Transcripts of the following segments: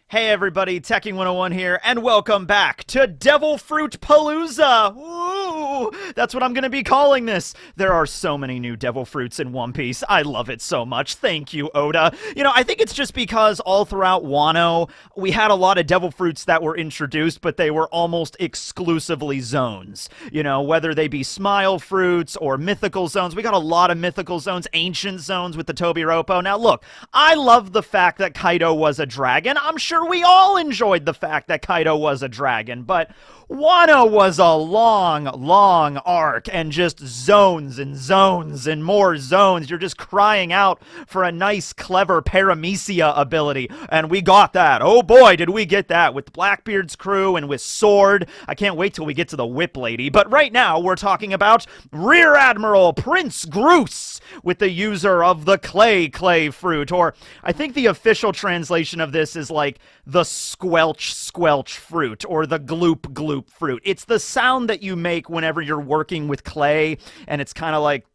Hey everybody, Teching 101 here, and welcome back to Devil Fruit Palooza! Ooh, that's what I'm gonna be calling this. There are so many new devil fruits in One Piece. I love it so much. Thank you, Oda. I think it's just because all throughout Wano, we had a lot of devil fruits that were introduced, but they were almost exclusively zones. Whether they be smile fruits or mythical zones. We got a lot of mythical zones, ancient zones with the Tobiropo. Now look, I love the fact that Kaido was a dragon. I'm sure we all enjoyed the fact that Kaido was a dragon, but Wano was a long arc, and just zones and zones and more zones. You're just crying out for a nice, clever Paramecia ability, and we got that. Oh boy, did we get that with Blackbeard's crew and with Sword. I can't wait till we get to the Whip Lady, but right now we're talking about Rear Admiral Prince Grus with the user of the clay fruit, or I think the official translation of this is like the squelch fruit, or the gloop fruit. It's the sound that you make whenever you're working with clay, and it's kind of like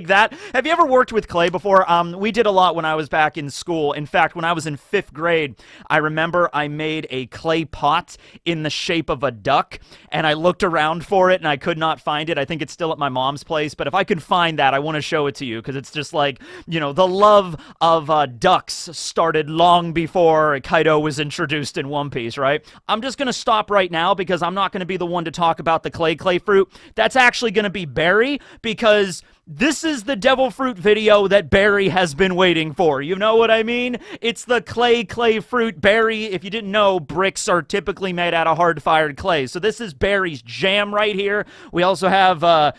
that. Have you ever worked with clay before? We did a lot when I was back in school. In fact, when I was in 5th grade, I remember I made a clay pot in the shape of a duck, and I looked around for it, and I could not find it. I think it's still at my mom's place, but if I could find that, I want to show it to you, because it's just like, the love of ducks started long before Kaido was introduced in One Piece, right? I'm just going to stop right now, because I'm not going to be the one to talk about the clay fruit. That's actually going to be Barry, because this is the devil fruit video that Barry has been waiting for. You know what I mean? It's the clay fruit. Barry, if you didn't know, bricks are typically made out of hard-fired clay. So this is Barry's jam right here. We also have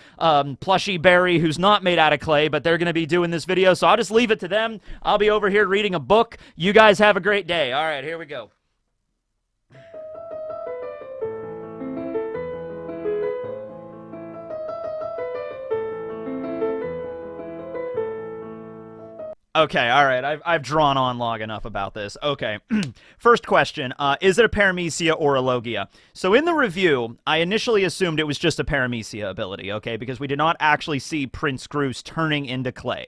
Plushy Barry, who's not made out of clay, but they're going to be doing this video, so I'll just leave it to them. I'll be over here reading a book. You guys have a great day. All right, here we go. Okay, all right, I've drawn on long enough about this. Okay, first question, is it a Paramecia or a Logia? So in the review, I initially assumed it was just a Paramecia ability, okay, because we did not actually see Prince Grus turning into clay.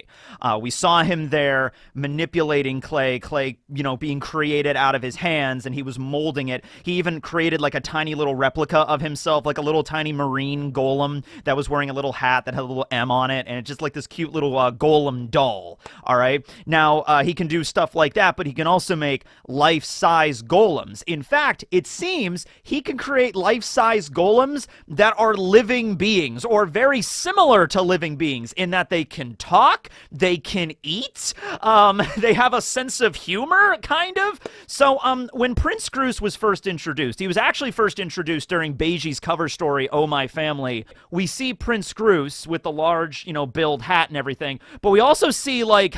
We saw him there manipulating clay, being created out of his hands, and he was molding it. He even created like a tiny little replica of himself, like a little tiny marine golem that was wearing a little hat that had a little M on it, and it's just like this cute little golem doll, all right? Now, he can do stuff like that, but he can also make life-size golems. In fact, it seems he can create life-size golems that are living beings, or very similar to living beings, in that they can talk, they can eat, they have a sense of humor, kind of. So, when Prince Grus was first introduced, he was actually first introduced during Beiji's cover story, Oh My Family. We see Prince Grus with the large, build hat and everything, but we also see, like,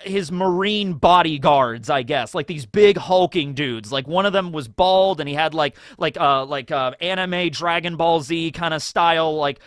his marine bodyguards, I guess, like these big hulking dudes. Like one of them was bald, and he had like anime Dragon Ball Z kind of style, like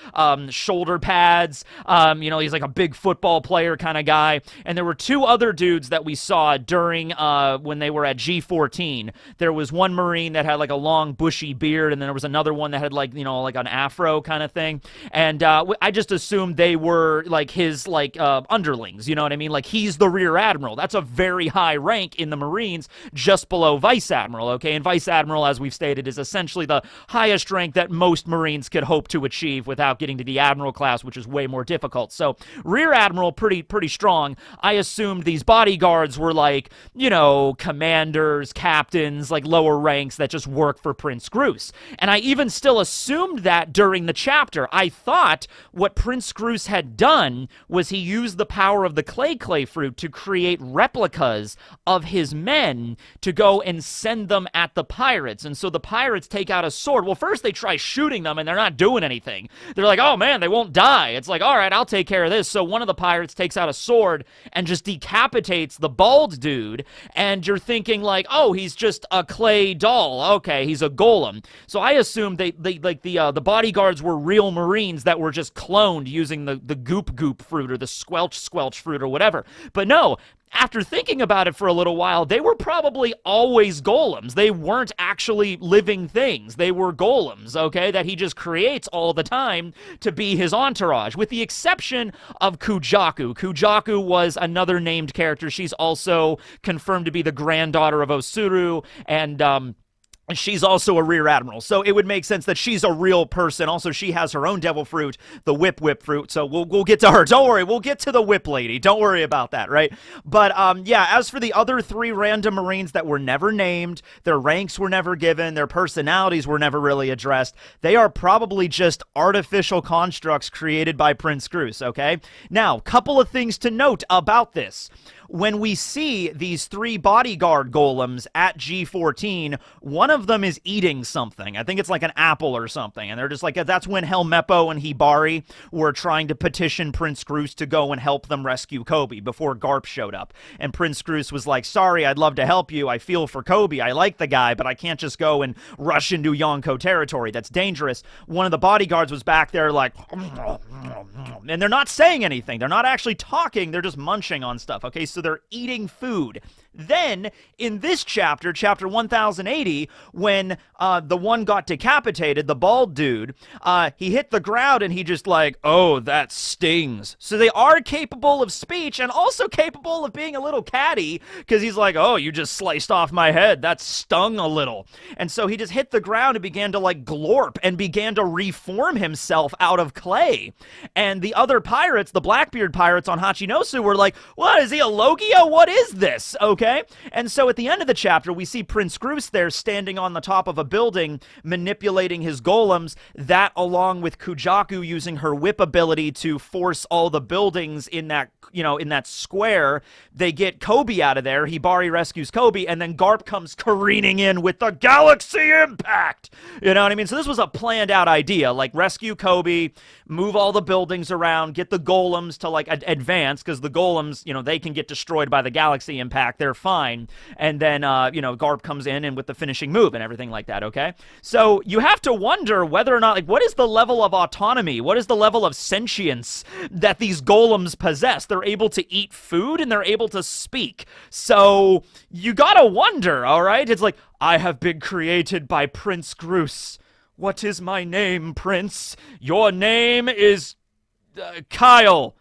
shoulder pads. He's like a big football player kind of guy. And there were two other dudes that we saw during when they were at G14. There was one marine that had like a long bushy beard, and then there was another one that had like an afro kind of thing. And I just assumed they were like his underlings. You know what I mean? Like he's the Rear Admiral. That's a very high rank in the Marines, just below Vice Admiral, okay? And Vice Admiral, as we've stated, is essentially the highest rank that most Marines could hope to achieve without getting to the Admiral class, which is way more difficult. So, Rear Admiral, pretty strong. I assumed these bodyguards were like, commanders, captains, like lower ranks that just work for Prince Grus. And I even still assumed that during the chapter. I thought what Prince Grus had done was he used the power of the clay fruit to create replicas of his men to go and send them at the pirates. And so the pirates take out a sword. Well, first they try shooting them, and they're not doing anything. They're like, oh man, they won't die. It's like, all right, I'll take care of this. So one of the pirates takes out a sword and just decapitates the bald dude, and you're thinking like, oh, he's just a clay doll. Okay, he's a golem. So I assumed the bodyguards were real Marines that were just cloned using the goop fruit or the squelch fruit or whatever. But no, after thinking about it for a little while, they were probably always golems. They weren't actually living things. They were golems, okay, that he just creates all the time to be his entourage, with the exception of Kujaku. Kujaku was another named character. She's also confirmed to be the granddaughter of Osuru, and she's also a rear admiral, so it would make sense that she's a real person. Also, she has her own devil fruit, the whip fruit, so we'll get to her. Don't worry, we'll get to the whip lady. Don't worry about that, right? But, yeah, as for the other 3 random Marines that were never named, their ranks were never given, their personalities were never really addressed, they are probably just artificial constructs created by Prince Grus, okay? Now, couple of things to note about this. When we see these 3 bodyguard golems at G14, one of them is eating something. I think it's like an apple or something. And they're just like, that's when Helmeppo and Hibari were trying to petition Prince Grus to go and help them rescue Kobe before Garp showed up. And Prince Grus was like, sorry, I'd love to help you. I feel for Kobe. I like the guy, but I can't just go and rush into Yonko territory. That's dangerous. One of the bodyguards was back there like, and they're not saying anything. They're not actually talking. They're just munching on stuff. Okay, so they're eating food. Then, in this chapter, chapter 1080, when the one got decapitated, the bald dude, he hit the ground and he just like, oh, that stings. So they are capable of speech and also capable of being a little catty, because he's like, oh, you just sliced off my head. That stung a little. And so he just hit the ground and began to like glorp and began to reform himself out of clay. And the other pirates, the Blackbeard pirates on Hachinosu, were like, what, is he a Logia? What is this? Okay. And so at the end of the chapter, we see Prince Grus there standing on the top of a building, manipulating his golems, that along with Kujaku using her whip ability to force all the buildings in that, you know, in that square. They get Kobe out of there. Hibari rescues Kobe, and then Garp comes careening in with the galaxy impact. You know what I mean? So this was a planned out idea, like rescue Kobe, move all the buildings around, get the golems to like advance, because the golems, you know, they can get destroyed by the galaxy impact. They're fine. And then, you know, Garp comes in and with the finishing move and everything like that, okay? So you have to wonder whether or not, like, what is the level of autonomy? What is the level of sentience that these golems possess? They're able to eat food and they're able to speak. So you gotta wonder, all right? It's like, I have been created by Prince Grus. What is my name, Prince? Your name is Kyle.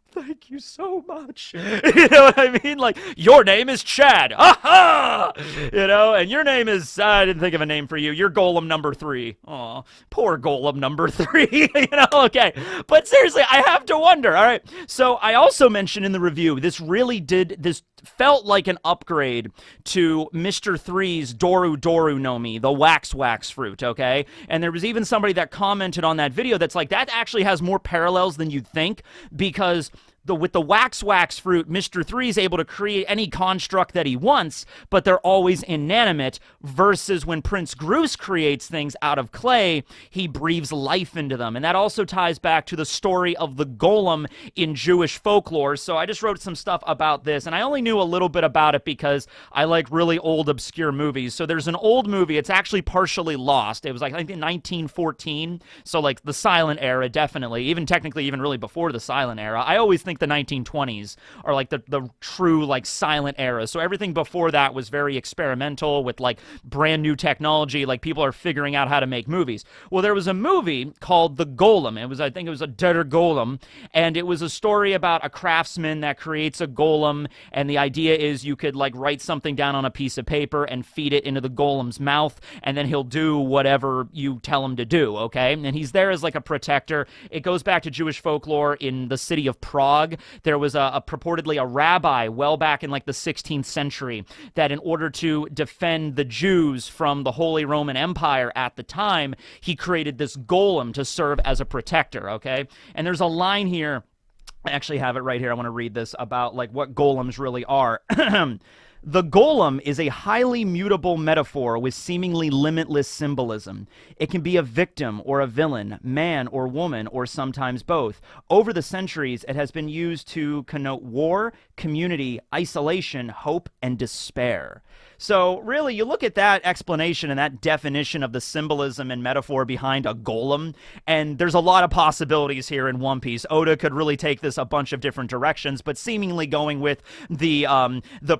Thank you so much. You know what I mean? Like, your name is Chad. Aha! You know, and your name is, I didn't think of a name for you. You're Golem number 3. Aw, poor Golem number 3. You know, okay. But seriously, I have to wonder, all right? So I also mentioned in the review, this felt like an upgrade to Mr. 3's Doru Doru no Mi, the wax fruit, okay? And there was even somebody that commented on that video that's like, that actually has more parallels than you'd think, because with the wax fruit, Mr. 3 is able to create any construct that he wants, but they're always inanimate, versus when Prince Grus creates things out of clay, he breathes life into them. And that also ties back to the story of the golem in Jewish folklore. So I just wrote some stuff about this, and I only knew a little bit about it because I like really old, obscure movies. So there's an old movie, it's actually partially lost. It was like, I think in 1914, so like the silent era, definitely, even technically even really before the silent era. I always think the 1920s are like the true like silent era. So everything before that was very experimental with like brand new technology, like people are figuring out how to make movies. Well, there was a movie called The Golem. I think it was a Der Golem, and it was a story about a craftsman that creates a golem, and the idea is you could like write something down on a piece of paper and feed it into the golem's mouth, and then he'll do whatever you tell him to do, okay? And he's there as like a protector. It goes back to Jewish folklore in the city of Prague. There was purportedly a rabbi well back in like the 16th century that in order to defend the Jews from the Holy Roman Empire at the time, he created this golem to serve as a protector, okay? And there's a line here, I actually have it right here, I want to read this, about like what golems really are. The golem is a highly mutable metaphor with seemingly limitless symbolism. It can be a victim or a villain, man or woman, or sometimes both. Over the centuries, it has been used to connote war, community, isolation, hope, and despair. So really, you look at that explanation and that definition of the symbolism and metaphor behind a golem, and there's a lot of possibilities here in One Piece. Oda could really take this a bunch of different directions, but seemingly going with the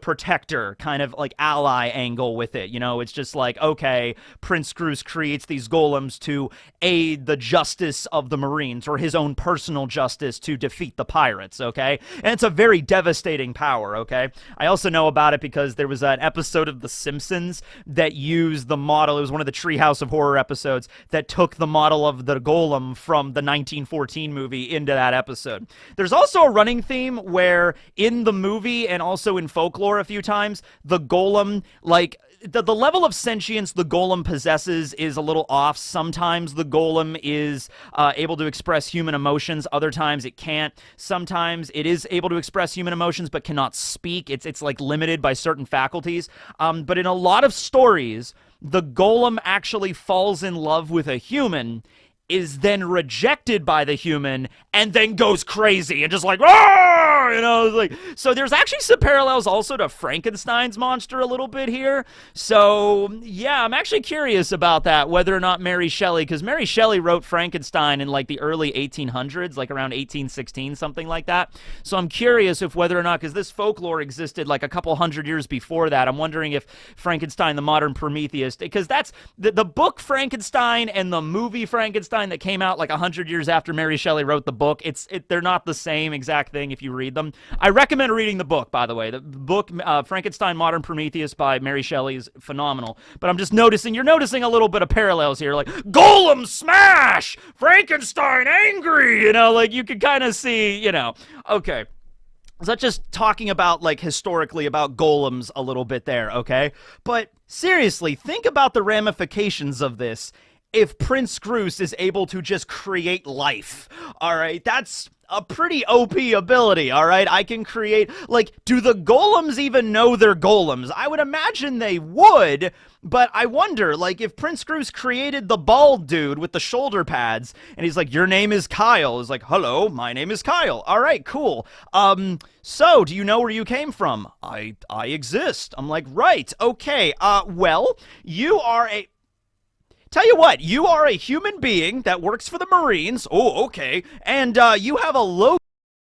protector kind of like ally angle with it. You know, it's just like, okay, Prince Grus creates these golems to aid the justice of the Marines or his own personal justice to defeat the pirates, okay? And it's a very devastating power, okay? I also know about it because there was an episode of The Simpsons that used the model. It was one of the Treehouse of Horror episodes that took the model of the golem from the 1914 movie into that episode. There's also a running theme where in the movie and also in folklore a few times, the golem, like, the level of sentience the golem possesses is a little off. Sometimes the golem is able to express human emotions. Other times it can't. Sometimes it is able to express human emotions but cannot speak. It's like limited by certain faculties. But in a lot of stories, the golem actually falls in love with a human, is then rejected by the human, and then goes crazy and just like, "Roar!" You know, like, so there's actually some parallels also to Frankenstein's monster a little bit here. So yeah, I'm actually curious about that, whether or not Mary Shelley, because Mary Shelley wrote Frankenstein in like the early 1800s, like around 1816, something like that. So I'm curious if whether or not, because this folklore existed like a couple hundred years before that, I'm wondering if Frankenstein, the modern Prometheus, because that's the book Frankenstein and the movie Frankenstein that came out like 100 years after Mary Shelley wrote the book. They're not the same exact thing if you read them. I recommend reading the book, by the way. The book, Frankenstein, Modern Prometheus by Mary Shelley is phenomenal. But I'm just noticing, you're noticing a little bit of parallels here, like, Golem smash! Frankenstein angry! You know, like, you can kind of see, you know, okay. So that's just talking about, like, historically about golems a little bit there, okay? But seriously, think about the ramifications of this. If Prince Grus is able to just create life, all right, that's a pretty OP ability, all right? I can create, like, do the golems even know they're golems? I would imagine they would, but I wonder, like, if Prince Grus created the bald dude with the shoulder pads, and he's like, your name is Kyle. He's like, hello, my name is Kyle. All right, cool. So, do you know where you came from? I exist. I'm like, right, okay, well, you are a... Tell you what, you are a human being that works for the Marines. Oh, okay. And you have a low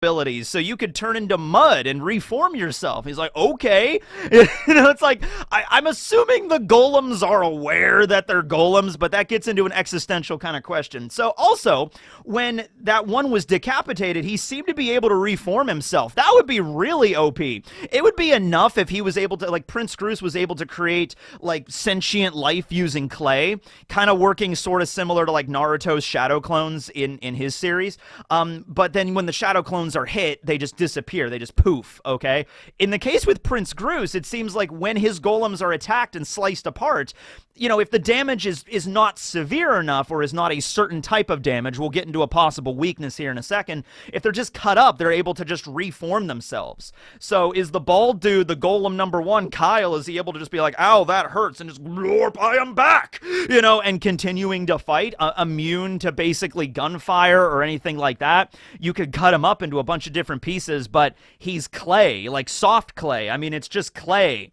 abilities, so you could turn into mud and reform yourself. He's like, okay. You know, it's like, I'm assuming the golems are aware that they're golems, but that gets into an existential kind of question. So also, when that one was decapitated, he seemed to be able to reform himself. That would be really OP. It would be enough if he was able to, like, Prince Grus was able to create, like, sentient life using clay, kind of working sort of similar to, like, Naruto's shadow clones in his series. But then when the shadow clones are hit, they just disappear. They just poof, okay? In the case with Prince Grus, it seems like when his golems are attacked and sliced apart, you know, if the damage is not severe enough or is not a certain type of damage, we'll get into a possible weakness here in a second, if they're just cut up, they're able to just reform themselves. So is the bald dude, the golem number one, Kyle, is he able to just be like, ow, that hurts, and just, glorp, I am back, you know, and continuing to fight, immune to basically gunfire or anything like that? You could cut him up into a bunch of different pieces, but he's clay, like soft clay. I mean, it's just clay.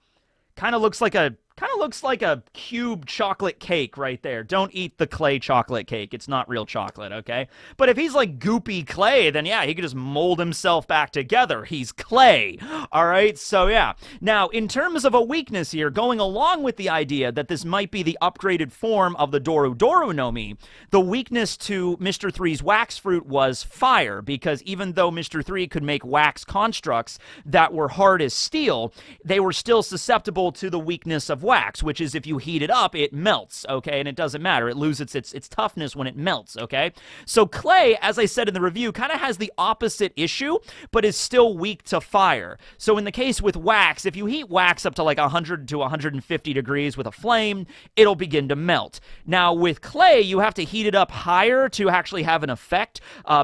Kind of looks like a cube chocolate cake right there. Don't eat the clay chocolate cake. It's not real chocolate, okay? But if he's like goopy clay, then yeah, he could just mold himself back together. He's clay, all right? So yeah. Now, in terms of a weakness here, going along with the idea that this might be the upgraded form of the Doru Doru no Mi, the weakness to Mr. Three's wax fruit was fire, because even though Mr. Three could make wax constructs that were hard as steel, they were still susceptible to the weakness of wax, which is if you heat it up, it melts, okay? And it doesn't matter. It loses its toughness when it melts, okay? So clay, as I said in the review, kind of has the opposite issue, but is still weak to fire. So in the case with wax, if you heat wax up to like 100 to 150 degrees with a flame, it'll begin to melt. Now with clay, you have to heat it up higher to actually have an effect. I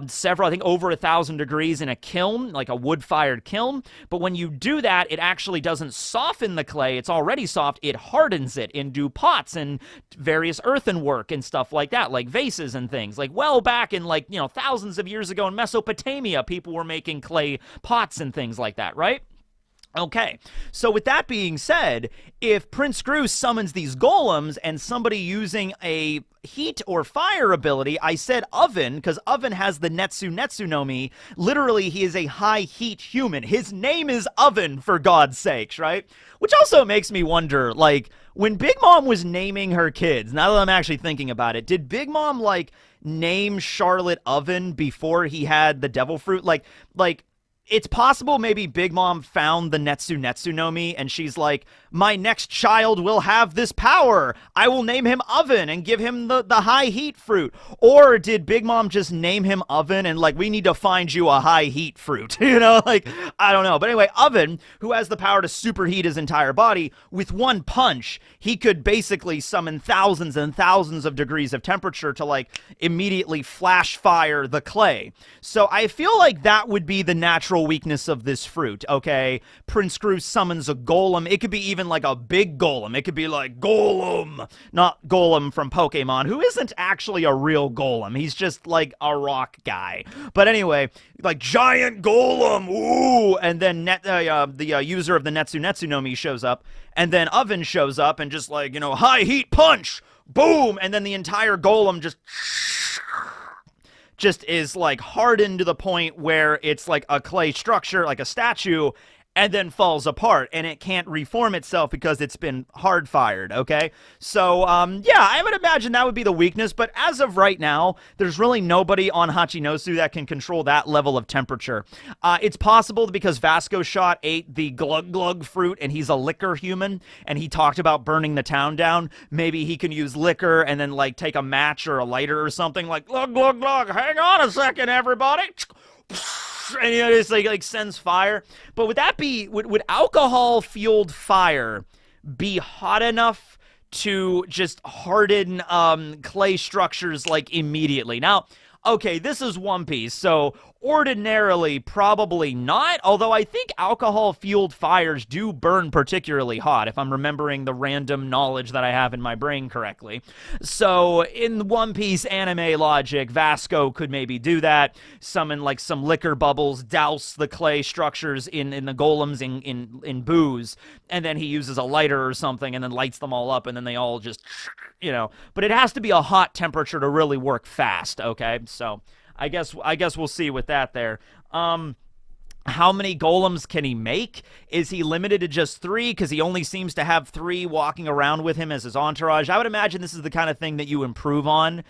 think over 1,000 degrees in a kiln, like a wood-fired kiln. But when you do that, it actually doesn't soften the clay. It's already soft. It hardens it into pots and various earthenwork and stuff like that, like vases and things. Like well back in like, thousands of years ago in Mesopotamia, people were making clay pots and things like that, right? Okay, so with that being said, if Prince Grus summons these golems and somebody using a heat or fire ability, I said oven, because oven has the Netsu no Mi. Literally, he is a high heat human. His name is Oven, for God's sakes, right? Which also makes me wonder, like, when Big Mom was naming her kids, now that I'm actually thinking about it, did Big Mom, like, name Charlotte Oven before he had the devil fruit? Like, it's possible maybe Big Mom found the Netsu no Mi and she's like, my next child will have this power. I will name him Oven and give him the high heat fruit. Or did Big Mom just name him Oven and like, we need to find you a high heat fruit? Like, I don't know. But anyway, Oven, who has the power to superheat his entire body, with one punch, he could basically summon thousands and thousands of degrees of temperature to like immediately flash fire the clay. So I feel like that would be the natural weakness of this fruit, okay? Prince Grus summons a golem. It could be even like a big golem. It could be like Golem, not Golem from Pokemon, who isn't actually a real golem. He's just like a rock guy. But anyway, like giant golem, ooh! And then the user of the Netsu no Mi shows up, and then Oven shows up and just like, high heat punch, boom! And then the entire golem just is like hardened to the point where it's like a clay structure, like a statue, and then falls apart, and it can't reform itself because it's been hard fired, okay? So, yeah, I would imagine that would be the weakness, but as of right now, there's really nobody on Hachinosu that can control that level of temperature. It's possible because Vasco Shot ate the glug glug fruit, and he's a liquor human, and he talked about burning the town down. Maybe he can use liquor and then, like, take a match or a lighter or something, like, glug glug glug, hang on a second, everybody! And it's like sends fire. But would alcohol-fueled fire be hot enough to just harden clay structures like immediately? Now, okay, this is One Piece, so ordinarily probably not, although I think alcohol-fueled fires do burn particularly hot, if I'm remembering the random knowledge that I have in my brain correctly. So, in One Piece anime logic, Vasco could maybe do that, summon like some liquor bubbles, douse the clay structures in the golems in booze, and then he uses a lighter or something and then lights them all up, and then they all just, but it has to be a hot temperature to really work fast, okay? So I guess we'll see with that there. How many golems can he make? Is he limited to just 3? Because he only seems to have 3 walking around with him as his entourage. I would imagine this is the kind of thing that you improve on.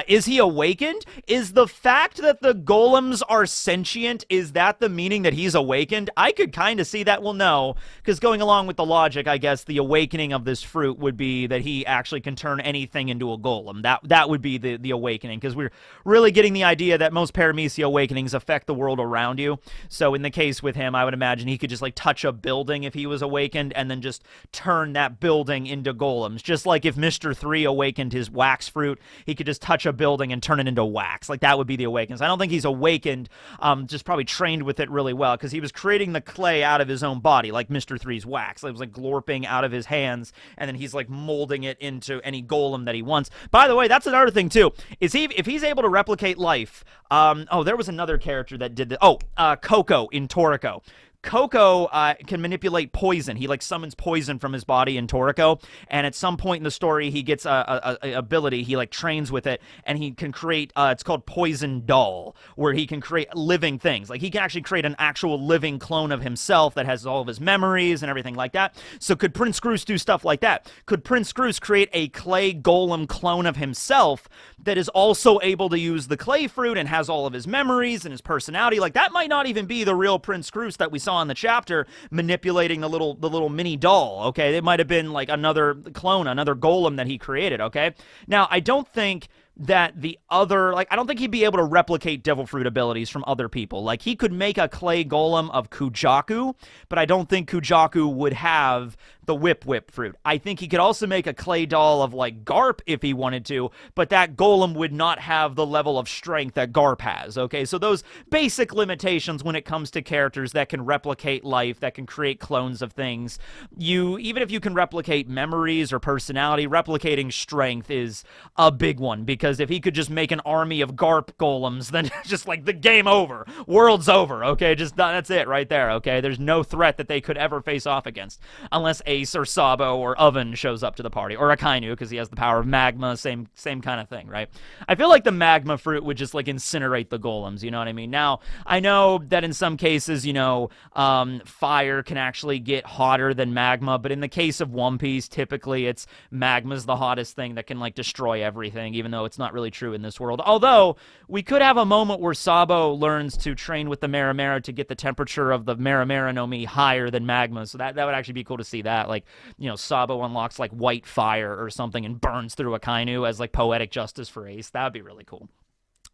Is he awakened? Is the fact that the golems are sentient, is that the meaning that he's awakened? I could kind of see that. Well, no. Because going along with the logic, I guess the awakening of this fruit would be that he actually can turn anything into a golem. That would be the awakening. Because we're really getting the idea that most Paramecia awakenings affect the world around you. So in the case with him, I would imagine he could just like touch a building if he was awakened and then just turn that building into golems. Just like if Mr. 3 awakened his wax fruit, he could just touch a building and turn it into wax. Like that would be the awakens. I don't think he's awakened, just probably trained with it really well because he was creating the clay out of his own body, like Mr. 3's wax. It was like glorping out of his hands and then he's like molding it into any golem that he wants. By the way, that's another thing too. If he's able to replicate life, there was another character that did that. Coco in Toriko. Coco can manipulate poison. He like summons poison from his body in Toriko, and at some point in the story, he gets a ability. He like trains with it, and he can create. It's called Poison Doll, where he can create living things. Like he can actually create an actual living clone of himself that has all of his memories and everything like that. So could Prince Grus do stuff like that? Could Prince Grus create a clay golem clone of himself that is also able to use the clay fruit and has all of his memories and his personality? Like that might not even be the real Prince Grus that we saw saw in the chapter manipulating the little mini doll, okay? It might have been like another clone, another golem that he created, okay? Now, I don't think that I don't think he'd be able to replicate devil fruit abilities from other people. Like, he could make a clay golem of Kujaku, but I don't think Kujaku would have the whip fruit. I think he could also make a clay doll of, like, Garp if he wanted to, but that golem would not have the level of strength that Garp has, okay? So those basic limitations when it comes to characters that can replicate life, that can create clones of things, even if you can replicate memories or personality, replicating strength is a big one, because if he could just make an army of Garp golems, then just like the game over, world's over, okay? Just that's it right there, okay? There's no threat that they could ever face off against, unless Ace or Sabo or Oven shows up to the party, or Akainu, because he has the power of magma, same kind of thing, right? I feel like the magma fruit would just like incinerate the golems, you know what I mean? Now, I know that in some cases, fire can actually get hotter than magma, but in the case of One Piece, typically it's magma's the hottest thing that can like destroy everything, even though it's not really true in this world. Although, we could have a moment where Sabo learns to train with the Maramara to get the temperature of the Maramara no Mi higher than magma, so that would actually be cool to see that. Like, Sabo unlocks like white fire or something and burns through Akainu as like poetic justice for Ace. That would be really cool.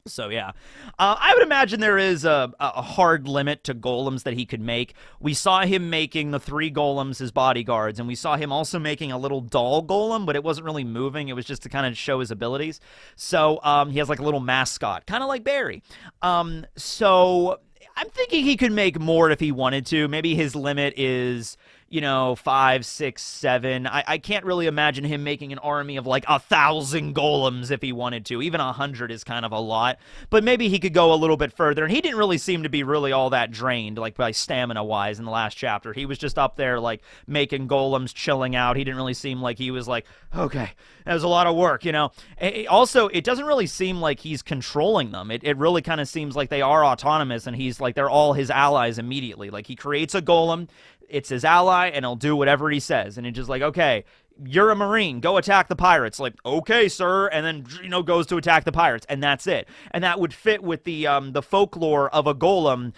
So, yeah. I would imagine there is a hard limit to golems that he could make. We saw him making the 3 golems his bodyguards, and we saw him also making a little doll golem, but it wasn't really moving. It was just to kind of show his abilities. So, he has like a little mascot, kind of like Barry. So, I'm thinking he could make more if he wanted to. Maybe his limit is 5, 6, 7. I can't really imagine him making an army of like 1,000 golems if he wanted to. Even 100 is kind of a lot. But maybe he could go a little bit further. And he didn't really seem to be really all that drained, like by stamina-wise in the last chapter. He was just up there like making golems, chilling out. He didn't really seem like he was like, okay, that was a lot of work, Also, it doesn't really seem like he's controlling them. It really kind of seems like they are autonomous, and he's like, they're all his allies immediately. Like, he creates a golem, it's his ally, and he'll do whatever he says. And it's just like, okay, you're a Marine, go attack the pirates. Like, okay, sir, and then, goes to attack the pirates, and that's it. And that would fit with the folklore of a golem,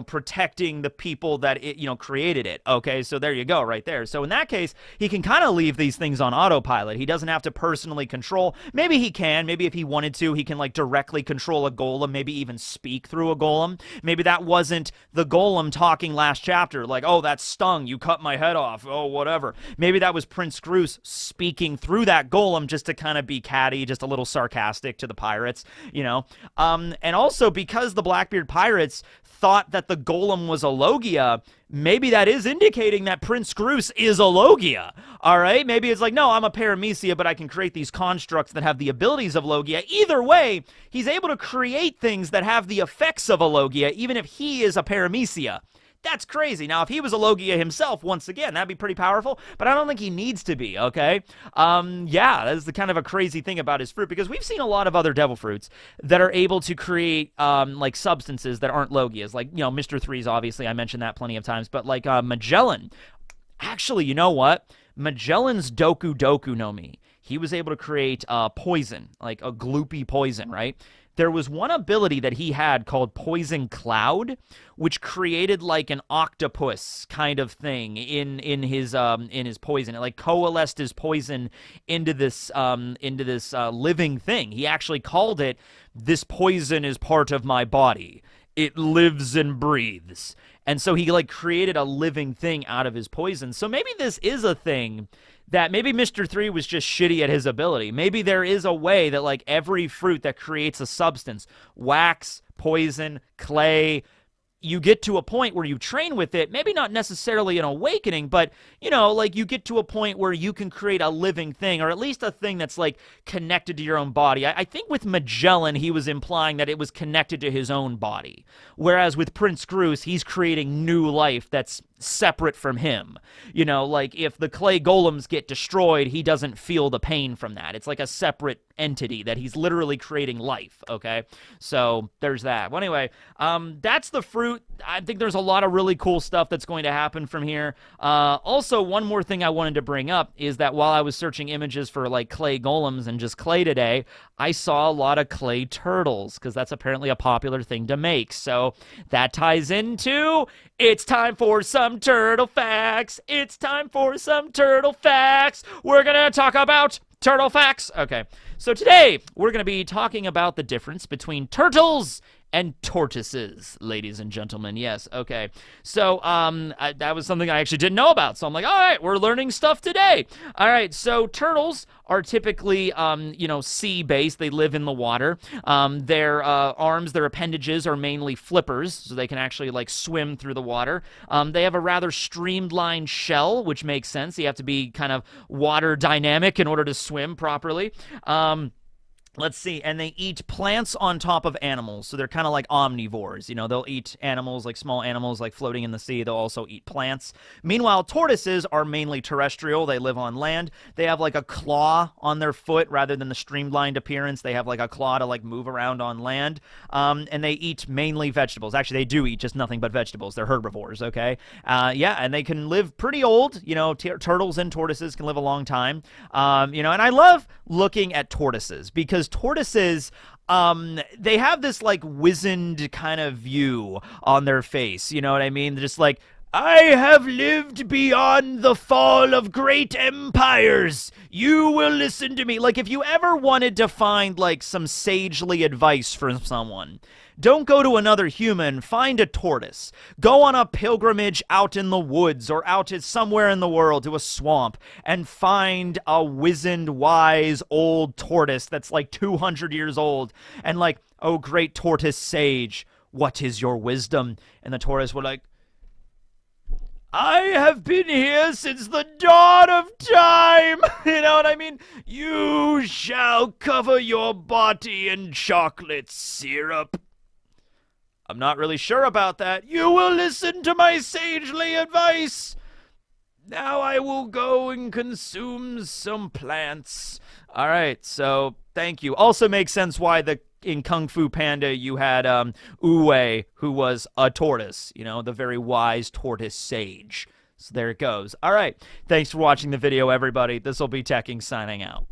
protecting the people that it, created it. Okay, so there you go, right there. So in that case, he can kind of leave these things on autopilot. He doesn't have to personally control. Maybe he can. Maybe if he wanted to, he can, like, directly control a golem, maybe even speak through a golem. Maybe that wasn't the golem talking last chapter, like, oh, that stung, you cut my head off, oh, whatever. Maybe that was Prince Grus speaking through that golem just to kind of be catty, just a little sarcastic to the pirates, And also, because the Blackbeard pirates thought that the golem was a Logia, maybe that is indicating that Prince Grus is a Logia, all right? Maybe it's like, no, I'm a Paramecia, but I can create these constructs that have the abilities of Logia. Either way, he's able to create things that have the effects of a Logia, even if he is a Paramecia. That's crazy. Now, if he was a Logia himself, once again, that'd be pretty powerful, but I don't think he needs to be, okay? Yeah, that's the kind of a crazy thing about his fruit, because we've seen a lot of other devil fruits that are able to create, like, substances that aren't Logias. Like, Mr. Threes, obviously, I mentioned that plenty of times, but, like, Magellan. Actually, you know what? Magellan's Doku Doku no Mi. He was able to create poison, like a gloopy poison, right? There was one ability that he had called Poison Cloud, which created like an octopus kind of thing in his poison. It like coalesced his poison into this living thing. He actually called it, "This poison is part of my body. It lives and breathes." And so he like created a living thing out of his poison. So maybe this is a thing that maybe Mr. 3 was just shitty at his ability. Maybe there is a way that, like, every fruit that creates a substance, wax, poison, clay, you get to a point where you train with it, maybe not necessarily an awakening, but, like, you get to a point where you can create a living thing, or at least a thing that's, like, connected to your own body. I think with Magellan, he was implying that it was connected to his own body, whereas with Prince Grus, he's creating new life that's separate from him. You know, like if the clay golems get destroyed, he doesn't feel the pain from that. It's like a separate entity that he's literally creating life, okay? So there's that. Well, anyway, that's the fruit. I think there's a lot of really cool stuff that's going to happen from here. Also, one more thing I wanted to bring up is that while I was searching images for like clay golems and just clay today, I saw a lot of clay turtles because that's apparently a popular thing to make. So that ties into it's time for some turtle facts. It's time for some turtle facts. We're going to talk about turtle facts. Okay, so today we're going to be talking about the difference between turtles and tortoises, ladies and gentlemen. Yes, okay. So that was something I actually didn't know about. So I'm like, all right, we're learning stuff today. All right, so turtles are typically, sea-based. They live in the water. Their arms, their appendages are mainly flippers, so they can actually, like, swim through the water. They have a rather streamlined shell, which makes sense. You have to be kind of water dynamic in order to swim properly. Let's see, and they eat plants on top of animals, so they're kind of like omnivores. You know, they'll eat animals, like small animals, like floating in the sea. They'll also eat plants. Meanwhile, tortoises are mainly terrestrial. They live on land. They have like a claw on their foot rather than the streamlined appearance. They have like a claw to like move around on land, and they eat mainly vegetables. Actually, they do eat just nothing but vegetables. They're herbivores, okay? Yeah, and they can live pretty old. You know, turtles and tortoises can live a long time. And I love looking at tortoises because tortoises, they have this like wizened kind of view on their face. You know what I mean? They're just like, I have lived beyond the fall of great empires. You will listen to me. Like, if you ever wanted to find like some sagely advice from someone, don't go to another human, find a tortoise. Go on a pilgrimage out in the woods or out somewhere in the world to a swamp and find a wizened, wise, old tortoise that's like 200 years old and like, oh, great tortoise sage, what is your wisdom? And the tortoise would like, I have been here since the dawn of time. You know what I mean? You shall cover your body in chocolate syrup. I'm not really sure about that. You will listen to my sagely advice. Now I will go and consume some plants. All right, so thank you. Also makes sense why in Kung Fu Panda you had Uwe, who was a tortoise, you know, the very wise tortoise sage. So there it goes. All right, thanks for watching the video, everybody. This will be Teching signing out.